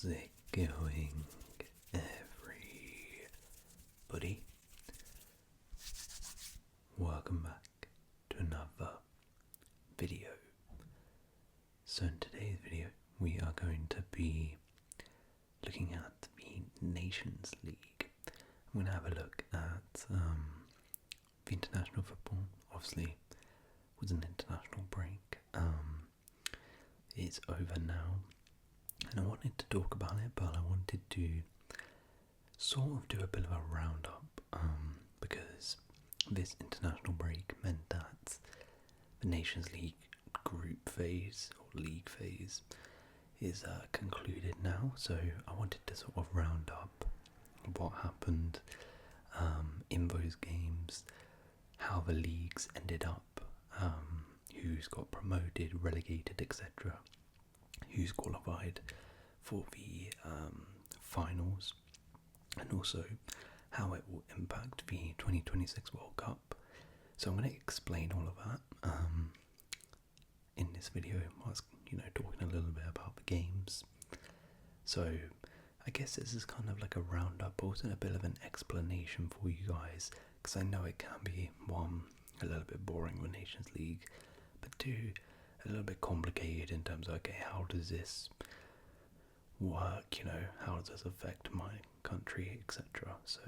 How's it going, everybody? Welcome back to another video. So in today's video, we are going to be looking at the Nations League. I'm going to have a look at the international football. Obviously, it was an international break. It's over now. And I wanted to talk about it, but I wanted to sort of do a bit of a roundup, because this international break meant that the Nations League group phase, or league phase, is concluded now. So I wanted to sort of round up what happened in those games, how the leagues ended up, who's got promoted, relegated, etc., who's qualified for the finals, and also how it will impact the 2026 World Cup. So I'm going to explain all of that in this video, whilst talking a little bit about the games. So I guess this is kind of like a roundup, also a bit of an explanation for you guys, because I know it can be, one, a little bit boring with Nations League, but two, a little bit complicated in terms of, okay, how does this work, how does this affect my country, etc. So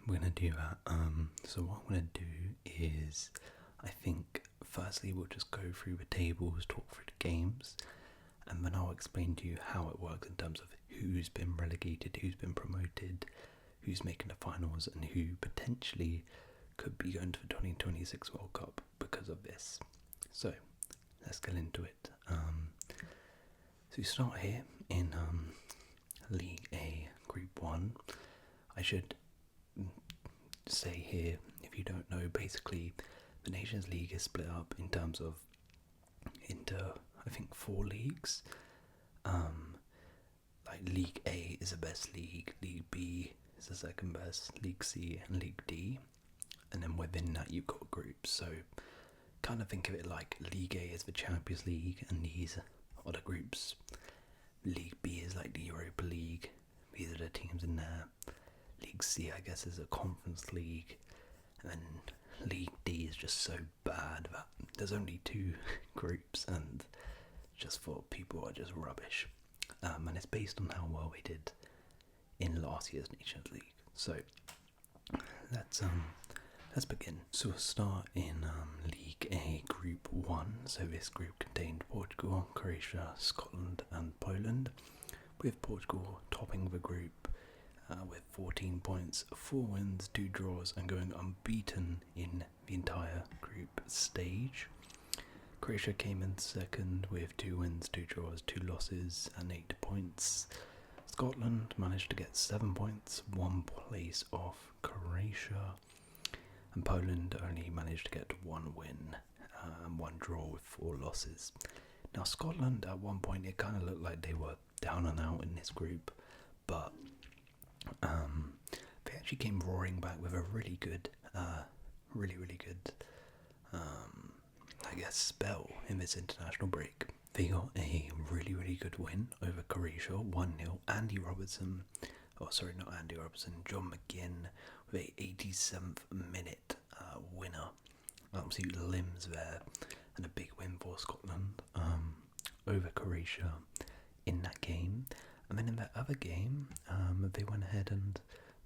we're going to do that. So what I'm going to do is, I think, firstly we'll just go through the tables, talk through the games, and then I'll explain to you how it works in terms of who's been relegated, who's been promoted, who's making the finals, and who potentially could be going to the 2026 World Cup because of this. So let's get into it. So we start here in League A, Group 1. I should say here, if you don't know, basically the Nations League is split up in terms of into, I think, 4 leagues. Like League A is the best league, League B is the second best, League C and League D, and then within that you've got groups. So kind of think of it like League A is the Champions League, and these are the groups. League B is like the Europa League, these are the teams in there. League C, I guess, is a conference league, and then League D is just so bad that there's only 2 groups, and just for people are just rubbish. And it's based on how well we did in last year's Nations League. So let's begin. So we'll start in League A, Group 1. So this group contained Portugal, Croatia, Scotland and Poland, with Portugal topping the group with 14 points, 4 wins, 2 draws, and going unbeaten in the entire group stage. Croatia came in second with 2 wins, 2 draws, 2 losses and 8 points. Scotland managed to get 7 points, 1 place off Croatia. And Poland only managed to get 1 win and 1 draw with 4 losses. Now Scotland, at one point, it kind of looked like they were down and out in this group, but they actually came roaring back with a really good, really good, I guess, spell in this international break. They got a really good win over Croatia, 1-0. Andy Robertson, John McGinn with a 87th minute winner. Absolute limbs there, and a big win for Scotland over Croatia in that game. And then in that other game, they went ahead and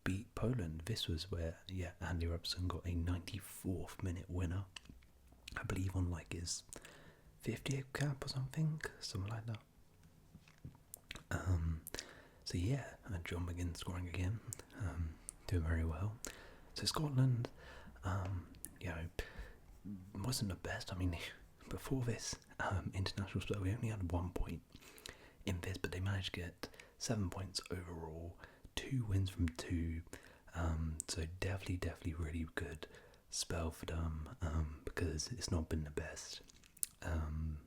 beat Poland. This was where, Andy Robertson got a 94th minute winner, I believe on like his 50th cap or something like that. So and John McGinn scoring again, doing very well. So Scotland, wasn't the best. I mean, before this international split, we only had 1 point in this, but they managed to get 7 points overall, 2 wins from 2. So definitely really good spell for them, because it's not been the best, in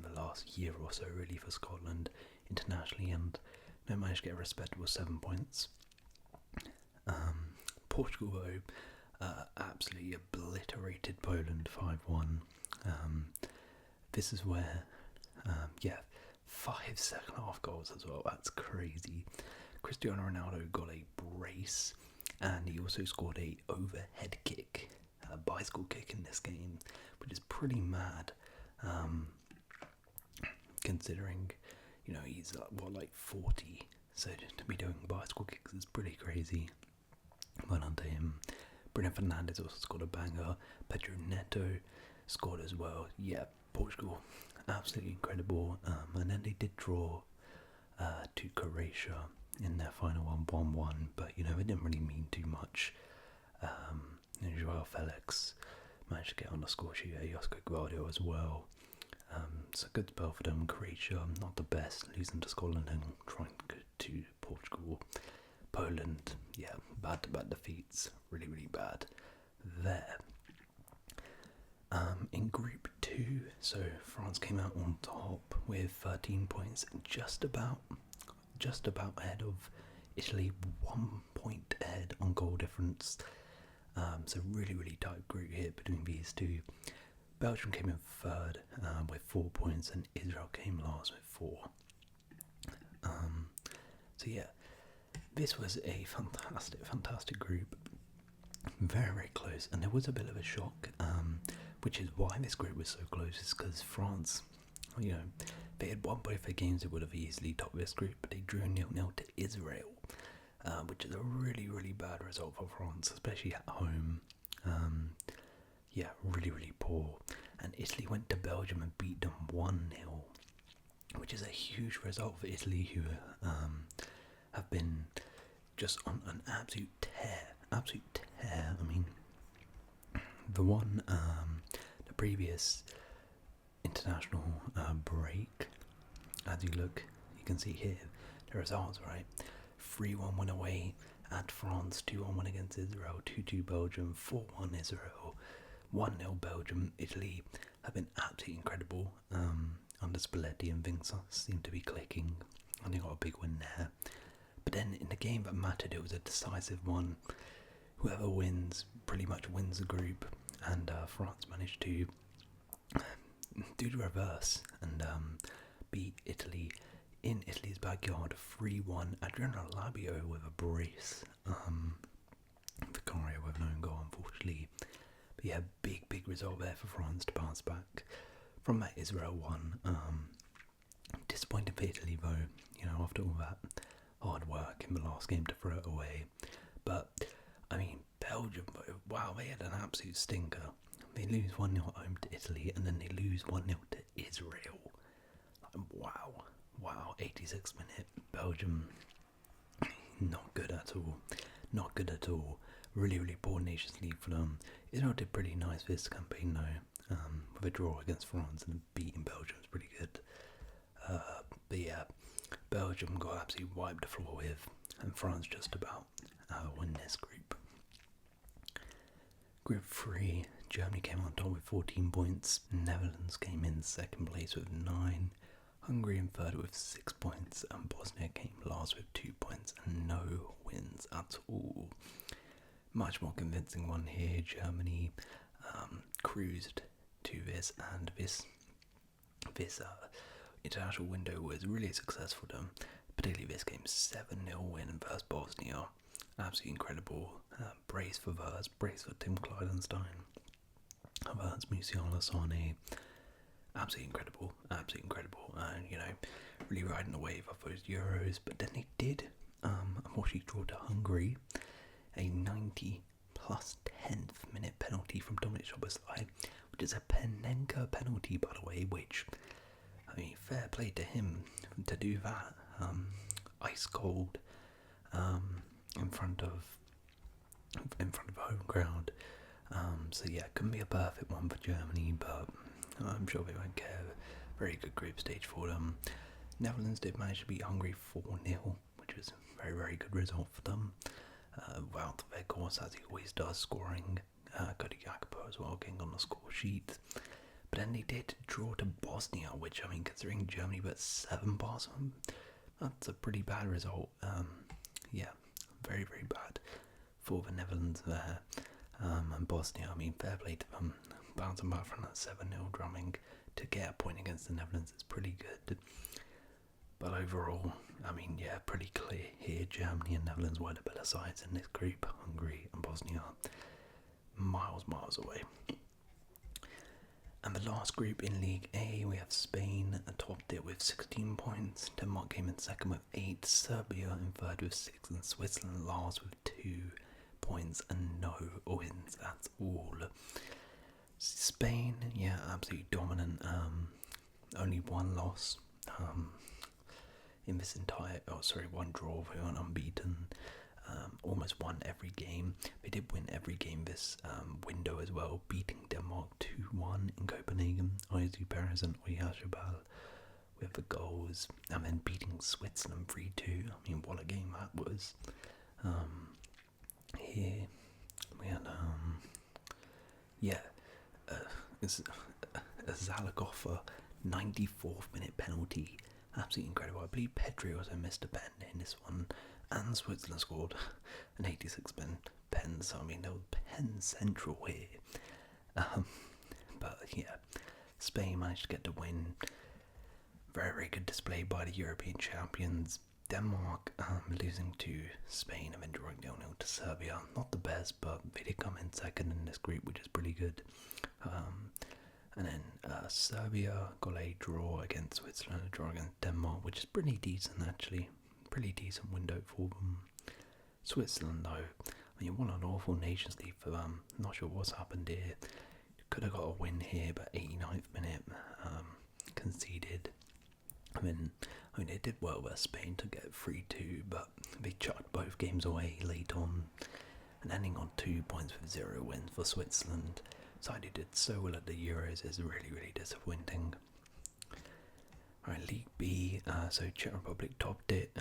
the last year or so, really, for Scotland internationally, and they managed to get a respectable 7 points. Portugal, though, absolutely obliterated Poland 5-1. This is where, 5 second half goals as well. That's crazy. Cristiano Ronaldo got a brace, and he also scored a overhead kick, a bicycle kick in this game, which is pretty mad, considering, you know, he's like 40, so to be doing bicycle kicks is pretty crazy. Well done to him. Bruno Fernandes also scored a banger. Pedro Neto scored as well. Yeah, Portugal, absolutely incredible. And then they did draw to Croatia in their final 1-1, but you know, it didn't really mean too much. Joao Felix managed to get on the score sheet. Josko Gvardio as well. So good spell for them. Croatia, not the best, losing to Scotland and trying to go to Portugal. Poland, yeah, bad defeats, really, really bad there. In Group 2, so France came out on top with 13 points, just about ahead of Italy, 1 point ahead on goal difference. So really, really tight group here between these two. Belgium came in third with 4 points, and Israel came last with 4. So yeah, this was a fantastic group. Very, very close, and there was a bit of a shock, which is why this group was so close, is because France, you know, they had won both their games, they would have easily topped this group, but they drew 0-0 to Israel, which is a really, really bad result for France, especially at home. Yeah, really, really poor. And Italy went to Belgium and beat them 1-0, which is a huge result for Italy, who have been just on an absolute tear. I mean, the previous international break, as you can see here, the results, right? 3-1 win away at France, 2-1 win against Israel, 2-2 Belgium, 4-1 Israel, 1-0 Belgium. Italy have been absolutely incredible under Spalletti, and things seem to be clicking, and they got a big win there. But then in the game that mattered, it was a decisive one. Whoever wins pretty much wins the group, and France managed to do the reverse and beat Italy in Italy's backyard 3-1. Adriano Labio with a brace. Vicario with no goal, unfortunately. But yeah, big result there for France to bounce back from that Israel one. Disappointed for Italy though, you know, after all that hard work in the last game to throw it away. But I mean, Belgium, wow, they had an absolute stinker. They lose 1-0 at home to Italy, and then they lose 1-0 to Israel. Wow, 86th minute, Belgium, not good at all. Really, really poor Nations League for them. Israel did pretty nice this campaign though, with a draw against France, and beating Belgium is pretty good. But yeah, Belgium got absolutely wiped the floor with, and France just about win this group. Group 3, Germany came on top with 14 points, Netherlands came in second place with 9, Hungary in third with 6 points, and Bosnia came last with 2 points and no wins at all. Much more convincing one here. Germany cruised to this, and this international window was really successful for them, particularly this game, 7-0 win versus Bosnia. Absolutely incredible. Brace for Verts, brace for Tim Kleidenstein, Verts, Musiala, Sane. Absolutely incredible. And, you know, really riding the wave of those Euros. But then they did, unfortunately, draw to Hungary. A 90 plus 10th minute penalty from Dominic Szoboszlai, which is a Panenka penalty, by the way, which, I mean, fair play to him to do that. Ice cold, in front of home crowd. So yeah, couldn't be a perfect one for Germany, but I'm sure they won't care. Very good group stage for them. Netherlands did manage to beat Hungary 4-0, which was a very, very good result for them. Wout Weghorst, as he always does, scoring. Cody Gakpo as well, getting on the score sheet. But then they did draw to Bosnia, which, I mean, considering Germany but 7 bars, that's a pretty bad result. Yeah, very, very bad for the Netherlands there. And Bosnia, I mean, fair play to them. Bouncing back from that 7-0 drumming to get a point against the Netherlands is pretty good. But overall, I mean, yeah, pretty clear here. Germany and Netherlands were the better sides in this group. Hungary and Bosnia, miles away. And the last group in League A, we have Spain topped it with 16 points. Denmark came in second with 8. Serbia in third with 6. And Switzerland last with 2 points and no wins at all. Spain, yeah, absolutely dominant. Only one loss. In this entire, one draw. They were unbeaten. Almost won every game. They did win every game this window as well, beating Denmark 2-1 in Copenhagen. Aizu Perez and Oyashabal with the goals, and then beating Switzerland 3-2. I mean, what a game that was. Here we had it's a Zalagoza 94th minute penalty. Absolutely incredible. I believe Pedri also missed a pen in this one, and Switzerland scored an 86 pen. So I mean, there was pen central here. But yeah, Spain managed to get the win. Very good display by the European champions. Denmark losing to Spain and then drawing 0-0 to Serbia. Not the best, but they did come in second in this group, which is pretty good. And then Serbia got a draw against Switzerland, a draw against Denmark, which is pretty decent actually. Pretty decent window for them. Switzerland though, I mean, what an awful Nations League for them. Not sure what's happened here. Could have got a win here, but 89th minute conceded. I mean, they did well with Spain to get 3-2, but they chucked both games away late on, and ending on 2 points with 0 wins for Switzerland. Side who did so well at the Euros is really disappointing. Alright, League B, so Czech Republic topped it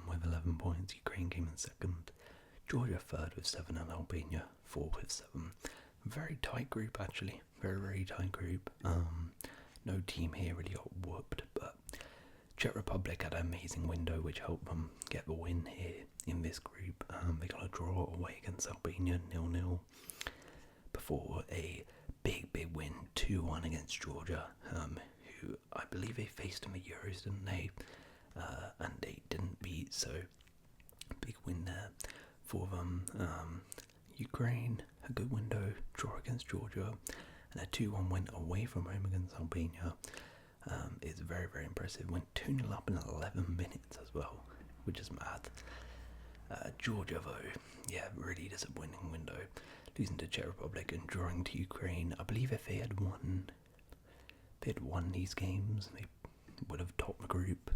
with 11 points. Ukraine came in second. Georgia third with 7, and Albania fourth with 7. Very tight group actually. Very tight group. No team here really got whooped, but Czech Republic had an amazing window which helped them get the win here in this group. They got a draw away against Albania 0-0 before a big win 2-1 against Georgia, who I believe they faced in the Euros, didn't they? And they didn't beat, so big win there for them. Ukraine, a good window, draw against Georgia, and a 2-1 win away from home against Albania. Is very impressive. Went 2-0 up in 11 minutes as well, which is mad. Georgia though, yeah, really disappointing window, losing to Czech Republic and drawing to Ukraine. I believe if they had won these games, they would have topped the group,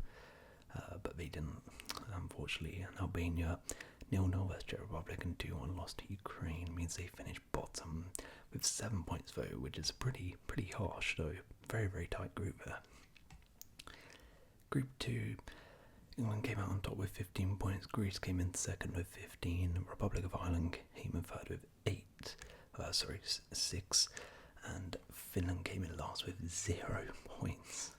but they didn't, unfortunately. And Albania 0-0 versus Czech Republic and 2-1 loss to Ukraine means they finished bottom with 7 points though, which is pretty harsh though. Very tight group there. Group 2, England came out on top with 15 points. Greece came in second with 15. Republic of Ireland came in third with 6. And Finland came in last with 0 points.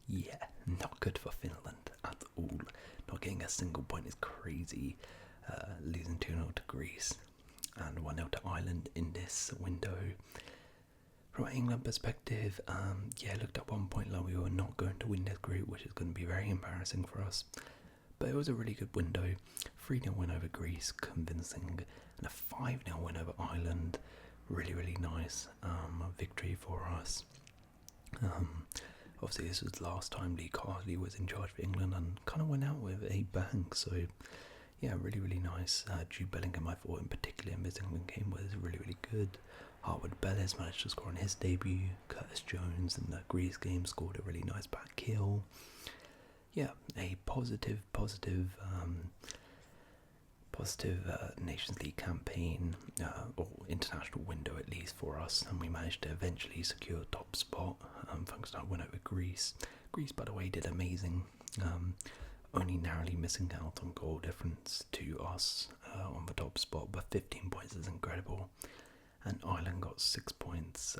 Yeah, not good for Finland at all. Not getting a single point is crazy. Losing 2-0 to Greece and 1-0 to Ireland in this window. From an England perspective, looked at 1 point like we were not going to win this group, which is going to be very embarrassing for us. But it was a really good window. 3-0 win over Greece, convincing, and a 5-0 win over Ireland. Really nice victory for us. Obviously this was the last time Lee Carsley was in charge for England and kind of went out with a bang, so yeah, really nice. Jude Bellingham, I thought in particular in this England game was really good. Harwood Bellis managed to score on his debut. Curtis Jones in the Greece game scored a really nice back heel. Yeah, a positive Nations League campaign, or international window at least for us, and we managed to eventually secure top spot thanks to our win over Greece. Greece, by the way, did amazing, only narrowly missing out on goal difference to us on the top spot, but 15 points is incredible. And Ireland got 6 points.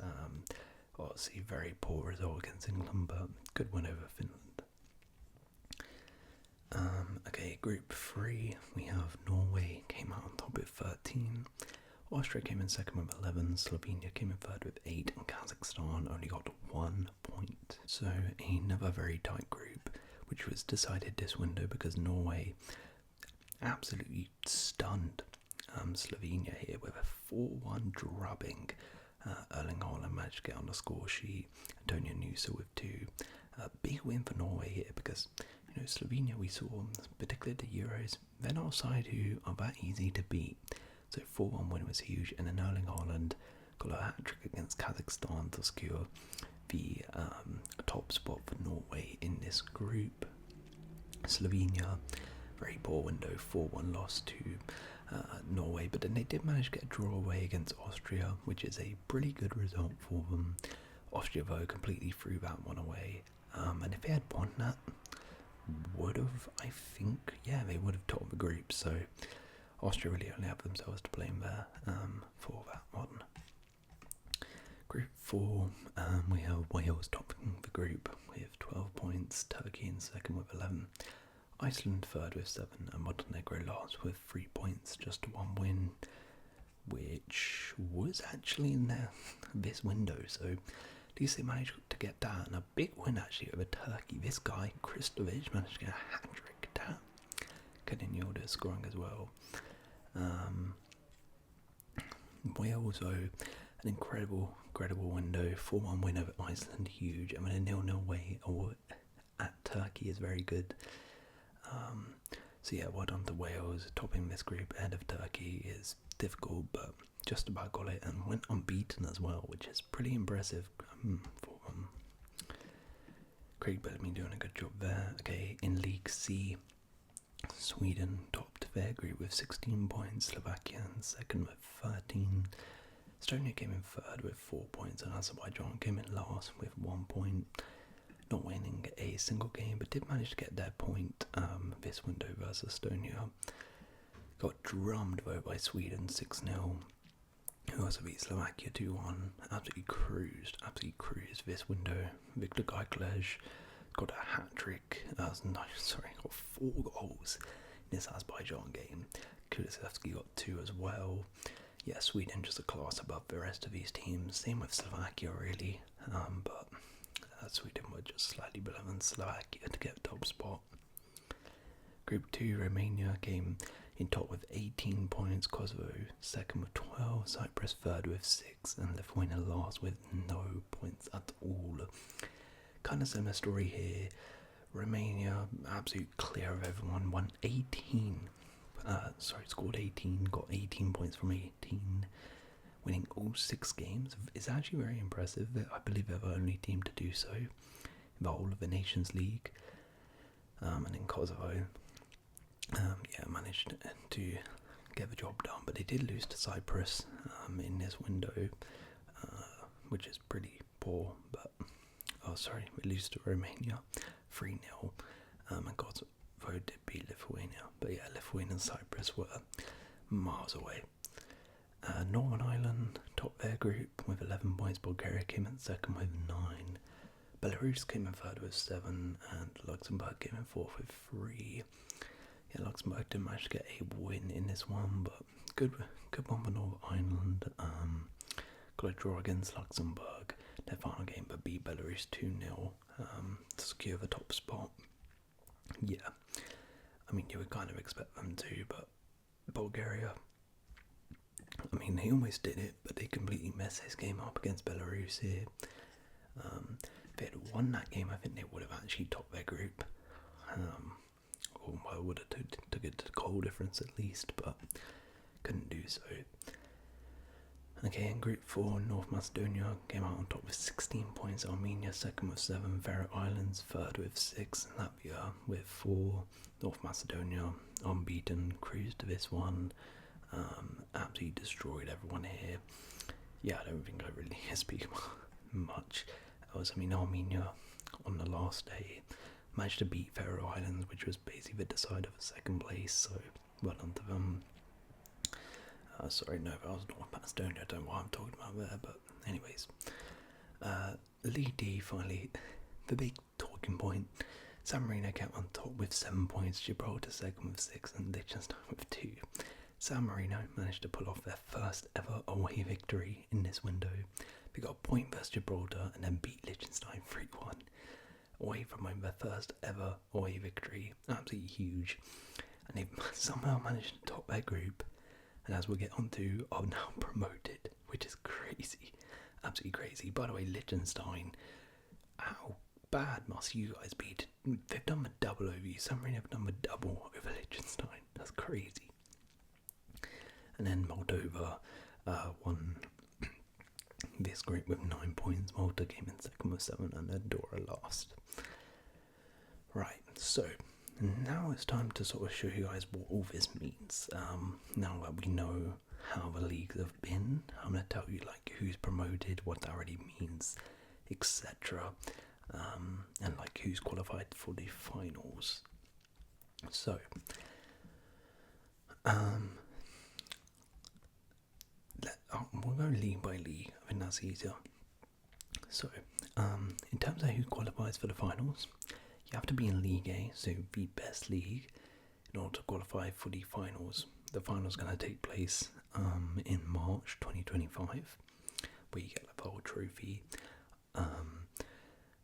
Obviously, very poor result against England, but good win over Finland. Okay, Group 3, we have Norway came out on top with 13. Austria came in second with 11, Slovenia came in third with 8, and Kazakhstan only got 1 point. So another very tight group, which was decided this window because Norway absolutely stunned Slovenia here with a 4-1 drubbing. Erling Haaland managed to get on the score sheet, Antonio Nusa with 2. Big win for Norway here because, you know, Slovenia, we saw, particularly the Euros, they're not a side who are that easy to beat. So 4-1 win was huge, and then Erling Haaland got a hat-trick against Kazakhstan to secure the top spot for Norway in this group. Slovenia, very poor window, 4-1 loss to Norway, but then they did manage to get a draw away against Austria, which is a pretty good result for them. Austria, though, completely threw that one away, and if they had won that, would have, I think, yeah, they would have topped the group, so Austria really only have themselves to blame there for that one. Group 4, we have Wales topping the group with 12 points, Turkey in second with 11, Iceland third with 7, and Montenegro last with 3 points, just 1 win, which was actually in this window, so at least they managed to get that, and a big win actually over Turkey. This guy, Kristovic, managed to get a hat-trick down. Kadinyoda scoring as well. Wales, though, an incredible window. 4-1 win over Iceland, huge. I mean, a 0-0 way at Turkey is very good. So yeah, well done to Wales. Topping this group ahead of Turkey is difficult, but just about got it, and went unbeaten as well, which is pretty impressive for them. Craig Bellamy doing a good job there. Okay, in League C, Sweden topped their group with 16 points, Slovakia in second with 13, Estonia came in third with 4 points, and Azerbaijan came in last with 1 point, not winning a single game, but did manage to get their point this window versus Estonia. Got drummed though by Sweden 6-0, who also beat Slovakia 2-1, absolutely cruised this window. Viktor Gyklej got a hat-trick, got 4 goals in this Azerbaijan game. Kulusevski got 2 as well. Yeah, Sweden just a class above the rest of these teams. Same with Slovakia really, but Sweden were just slightly below than Slovakia to get top spot. Group 2, Romania came in top with 18 points, Kosovo second with 12, Cyprus third with 6, and Lithuania last with no points at all. Kind of similar story here. Romania, absolute clear of everyone, scored 18, got 18 points from 18, winning all 6 games. It's actually very impressive. I believe they're the only team to do so in the whole of the Nations League. And in Kosovo, managed to get the job done, but they did lose to Cyprus in this window, which is pretty poor. But we lose to Romania 3-0, and Kosovo did beat Lithuania. But yeah, Lithuania and Cyprus were miles away. Northern Ireland topped their group with 11 points. Bulgaria came in second with 9. Belarus came in third with 7, and Luxembourg came in fourth with 3. Yeah, Luxembourg didn't manage to get a win in this one, but good one for Northern Ireland. Got a draw against Luxembourg their final game, but beat Belarus 2-0 to secure the top spot. Yeah, I mean, you would kind of expect them to, but Bulgaria, I mean, they almost did it, but they completely messed this game up against Belarus here. If they had won that game, I think they would have actually topped their group. Or I would have took it to the goal difference at least, but couldn't do so. Okay, in Group 4, North Macedonia came out on top with 16 points, Armenia second with 7, Faroe Islands third with 6, and Latvia with 4. North Macedonia unbeaten, cruised to this one, absolutely destroyed everyone here. Yeah, I don't think I really speak much else. I mean, Armenia on the last day managed to beat Faroe Islands, which was basically the decider for second place, so well done to them. That was North Macedonia, I don't know what I'm talking about there, but anyways. League D, finally, the big talking point. San Marino came on top with 7 points, Gibraltar second with 6, and Liechtenstein with 2. San Marino managed to pull off their first ever away victory in this window. They got a point versus Gibraltar and then beat Liechtenstein 3-1. Away from home, their first ever away victory. Absolutely huge. And they've somehow managed to top their group. And as we'll get onto, are now promoted, which is crazy. Absolutely crazy. By the way, Liechtenstein, how bad must you guys be? They've done the double over you. San Marino have done the double over Liechtenstein. That's crazy. And then Moldova won this group with 9 points. Malta came in second with 7 and Andorra last. Right, so now it's time to sort of show you guys what all this means. Now that we know how the leagues have been, I'm going to tell you like who's promoted, what that really means, etc. And like who's qualified for the finals. So, we'll go league by league. I think that's easier. So, in terms of who qualifies for the finals, you have to be in League A, so the best league, in order to qualify for the finals. The finals are going to take place in March 2025, where you get the whole trophy.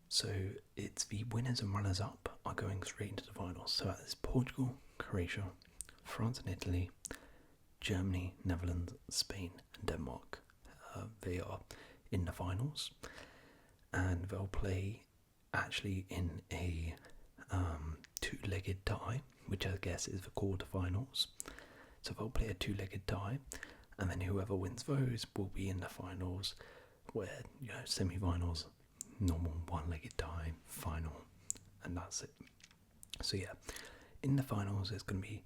So it's the winners and runners-up are going straight into the finals. So that is Portugal, Croatia, France and Italy, Germany, Netherlands, Spain and Denmark. They are in the finals, and they'll play actually in a two-legged tie, which I guess is the quarterfinals. So they'll play a two-legged tie, and then whoever wins those will be in the finals, where, you know, semi-finals, normal one-legged tie, final, and that's it. So yeah, in the finals it's going to be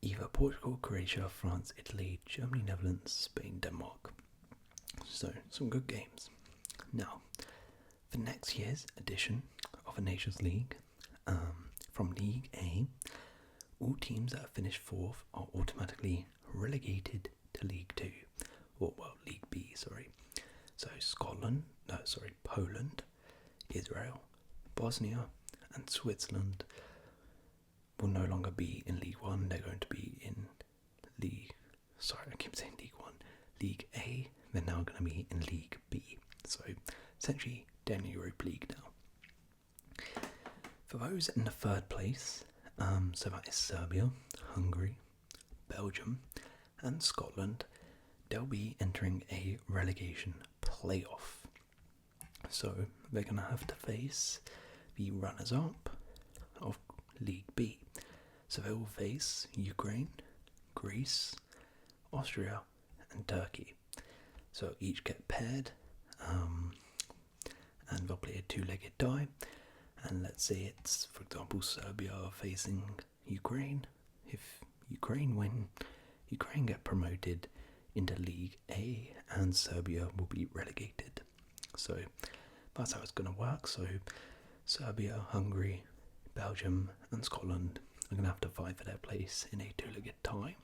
either Portugal, Croatia, France, Italy, Germany, Netherlands, Spain, Denmark. So some good games. Now, for next year's edition of the Nations League, from League A, all teams that have finished fourth are automatically relegated to League 2, or well, League B, sorry. So Poland, Israel, Bosnia and Switzerland will no longer be in League 1, they're going to be in League A, they're now going to be in League B. So essentially, they're in the Europa League now. For those in the third place, so that is Serbia, Hungary, Belgium and Scotland, they'll be entering a relegation playoff. So they're going to have to face the runners-up of League B. So they will face Ukraine, Greece, Austria and Turkey. So each get paired, and they'll play a two-legged tie. And let's say it's, for example, Serbia facing Ukraine. If Ukraine win, Ukraine get promoted into League A and Serbia will be relegated. So that's how it's going to work. So Serbia, Hungary, Belgium and Scotland are going to have to fight for their place in a two-legged tie.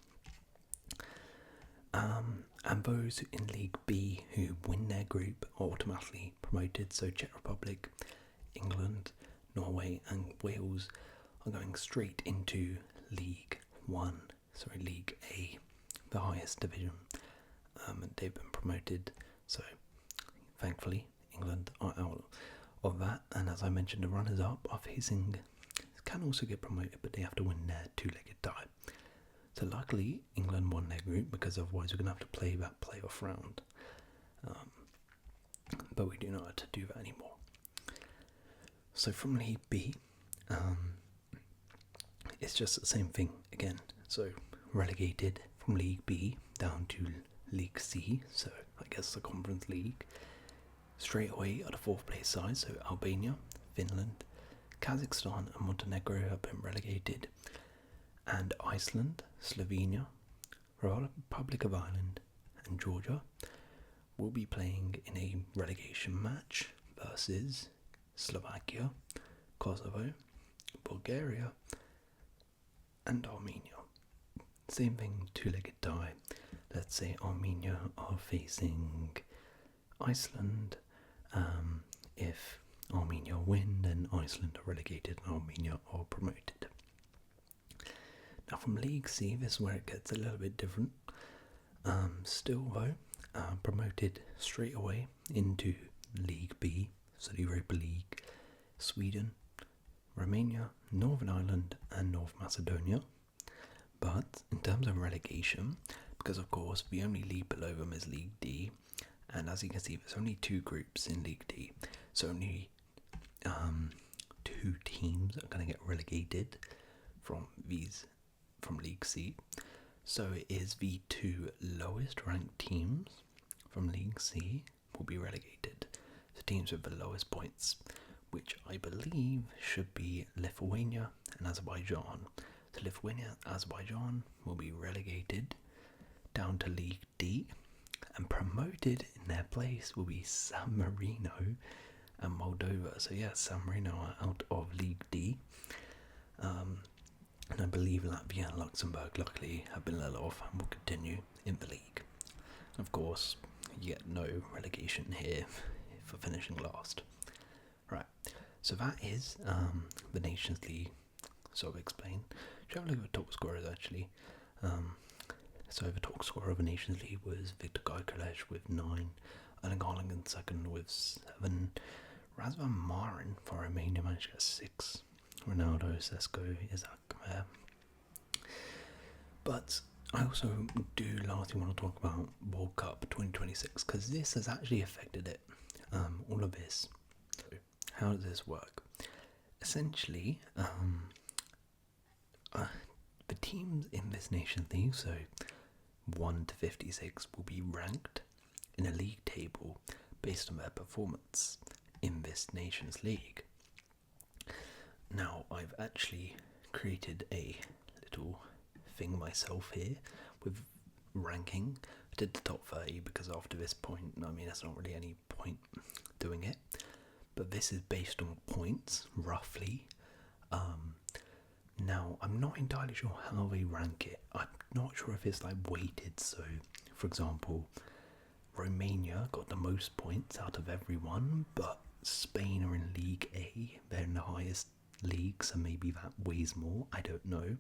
And those in League B who win their group are automatically promoted. So Czech Republic, England, Norway and Wales are going straight into League A, the highest division. And they've been promoted. So thankfully England are out of that. And as I mentioned, the runners-up are facing, can also get promoted, but they have to win their two-legged tie. So luckily England won their group, because otherwise we're going to have to play that playoff round. But we do not have to do that anymore. So from League B, it's just the same thing again. So relegated from League B down to League C, so I guess the Conference League. Straight away are the fourth place side, so Albania, Finland, Kazakhstan and Montenegro have been relegated. And Iceland, Slovenia, Republic of Ireland and Georgia will be playing in a relegation match versus Slovakia, Kosovo, Bulgaria and Armenia. Same thing, two-legged tie. Let's say Armenia are facing Iceland. If Armenia win, then Iceland are relegated and Armenia are promoted. Now from League C, this is where it gets a little bit different. Still though, promoted straight away into League B, so the Europa League, Sweden, Romania, Northern Ireland and North Macedonia. But in terms of relegation, because of course the only league below them is League D, and as you can see there's only 2 groups in League D, so only 2 teams are going to get relegated from League C. So it is the 2 lowest ranked teams from League C will be relegated. The teams with the lowest points, which I believe should be Lithuania and Azerbaijan. So Lithuania and Azerbaijan will be relegated down to League D, and promoted in their place will be San Marino and Moldova. So yeah, San Marino are out of League D. And I believe Latvia and Luxembourg luckily have been let off and will continue in the league. Of course, you get no relegation here for finishing last. Right, so that is the Nations League sort of explained. Should have a look at the top scorers actually. So the top scorer of the Nations League was Victor Gyökeres with 9, Erling Haaland in second with 7, Razvan Marin for Romania managed to get 6, Ronaldo, Sesko, Isaac there. But I also do lastly want to talk about World Cup 2026 because this has actually affected it. All of this. So how does this work? Essentially, the teams in this Nations League, so 1 to 56, will be ranked in a league table based on their performance in this Nations League. Now, I've actually created a little thing myself here with ranking. I did the top 30 because after this point, I mean, there's not really any point doing it. But this is based on points, roughly. Now, I'm not entirely sure how they rank it. I'm not sure if it's like weighted. So, for example, Romania got the most points out of everyone, but Spain are in League A. They're in the highest league, so maybe that weighs more. I don't know.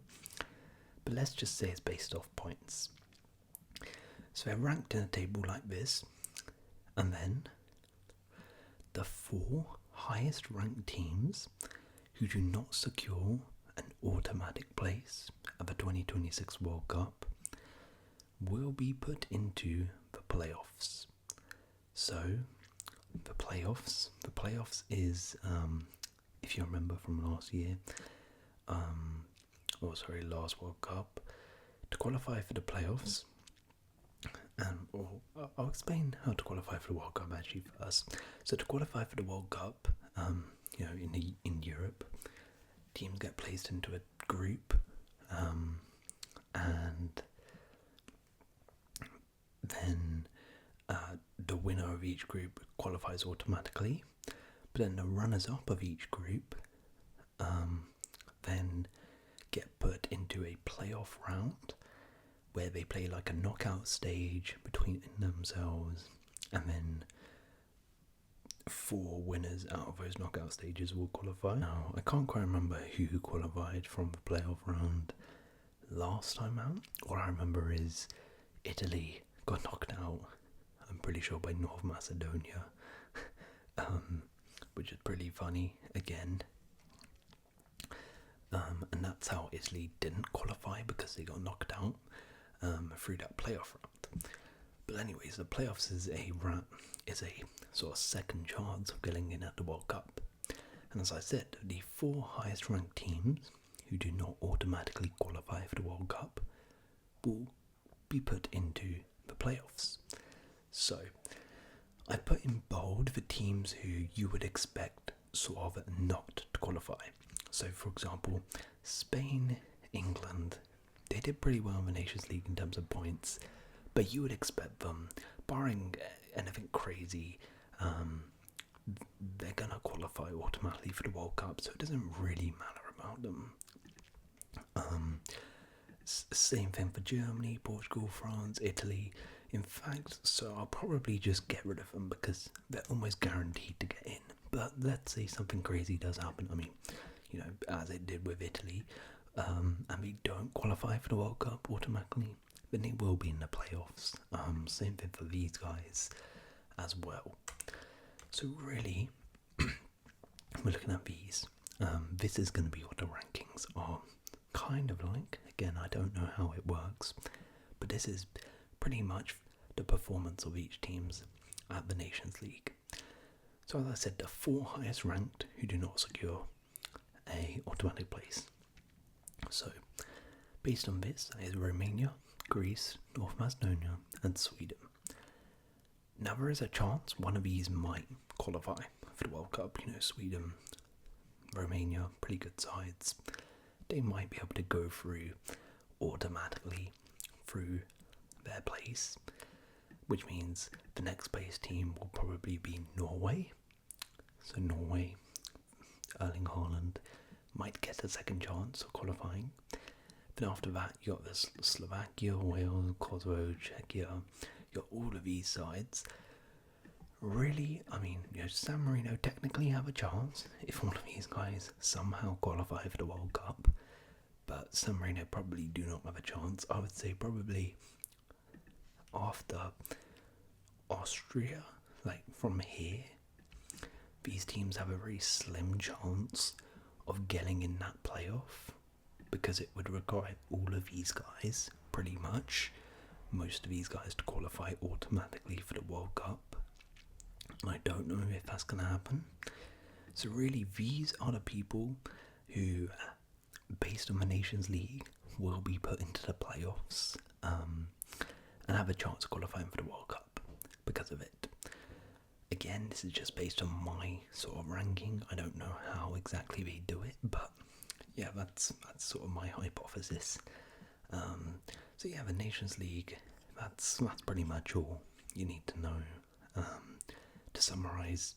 But let's just say it's based off points. So they're ranked in a table like this, and then the 4 highest ranked teams who do not secure an automatic place at the 2026 World Cup will be put into the playoffs. So the playoffs is, if you remember from last year, last World Cup, to qualify for the playoffs. I'll explain how to qualify for the World Cup actually first. So to qualify for the World Cup, in Europe, teams get placed into a group, and then the winner of each group qualifies automatically. But then the runners-up of each group then get put into a playoff round where they play like a knockout stage between themselves, and then 4 winners out of those knockout stages will qualify. Now, I can't quite remember who qualified from the playoff round last time out. All I remember is Italy got knocked out, I'm pretty sure, by North Macedonia, which is pretty funny again. And that's how Italy didn't qualify, because they got knocked out through that playoff round. But anyways, the playoffs is a sort of second chance of getting in at the World Cup. And as I said, the 4 highest ranked teams who do not automatically qualify for the World Cup will be put into the playoffs. So I put in bold the teams who you would expect sort of not to qualify. So for example, Spain, England, they did pretty well in the Nations League in terms of points, but you would expect them, barring anything crazy, they're gonna qualify automatically for the World Cup, so it doesn't really matter about them. Same thing for Germany, Portugal, France, Italy. In fact, so I'll probably just get rid of them because they're almost guaranteed to get in. But let's say something crazy does happen. I mean, as it did with Italy, and we don't qualify for the World Cup automatically, then they will be in the playoffs. Same thing for these guys as well. So really, we're looking at these. This is going to be what the rankings are kind of like. Again, I don't know how it works, but this is pretty much the performance of each teams at the Nations League. So as I said, the 4 highest ranked who do not secure a automatic place. So, based on this, that is Romania, Greece, North Macedonia, and Sweden. Now there is a chance one of these might qualify for the World Cup. You know, Sweden, Romania, pretty good sides. They might be able to go through automatically through their place, which means the next place team will probably be Norway. So Norway, Erling Haaland, might get a second chance of qualifying. Then after that, you got this Slovakia, Wales, Kosovo, Czechia. You got all of these sides. Really, I mean, you know, San Marino technically have a chance if all of these guys somehow qualify for the World Cup. But San Marino probably do not have a chance. I would say probably after Austria, like from here, these teams have a very slim chance of getting in that playoff, because it would require all of these guys, pretty much, most of these guys, to qualify automatically for the World Cup. And I don't know if that's going to happen. So really, these are the people who, based on the Nations League, will be put into the playoffs and have a chance of qualifying for the World Cup because of it. Again, this is just based on my sort of ranking. I don't know how exactly they do it, but yeah, that's sort of my hypothesis. So yeah, the Nations League, that's pretty much all you need to know. To summarise,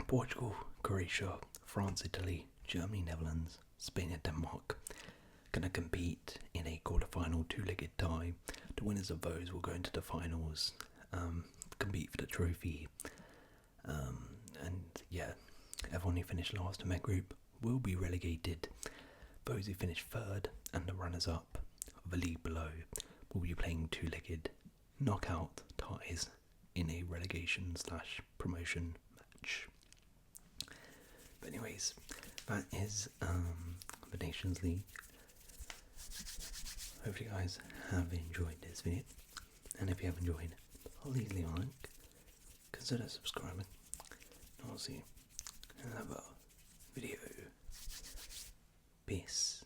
Portugal, Croatia, France, Italy, Germany, Netherlands, Spain and Denmark going to compete in a quarter-final 2-legged tie. The winners of those will go into the finals, compete for the trophy, and yeah, everyone who finished last in their group will be relegated. Those who finish third and the runners-up of the league below will be playing 2-legged knockout ties in a relegation / promotion match. But anyways, that is the Nations League. Hope you guys have enjoyed this video, and if you have enjoyed, please leave a like, consider subscribing, and I'll see you in another video. Peace.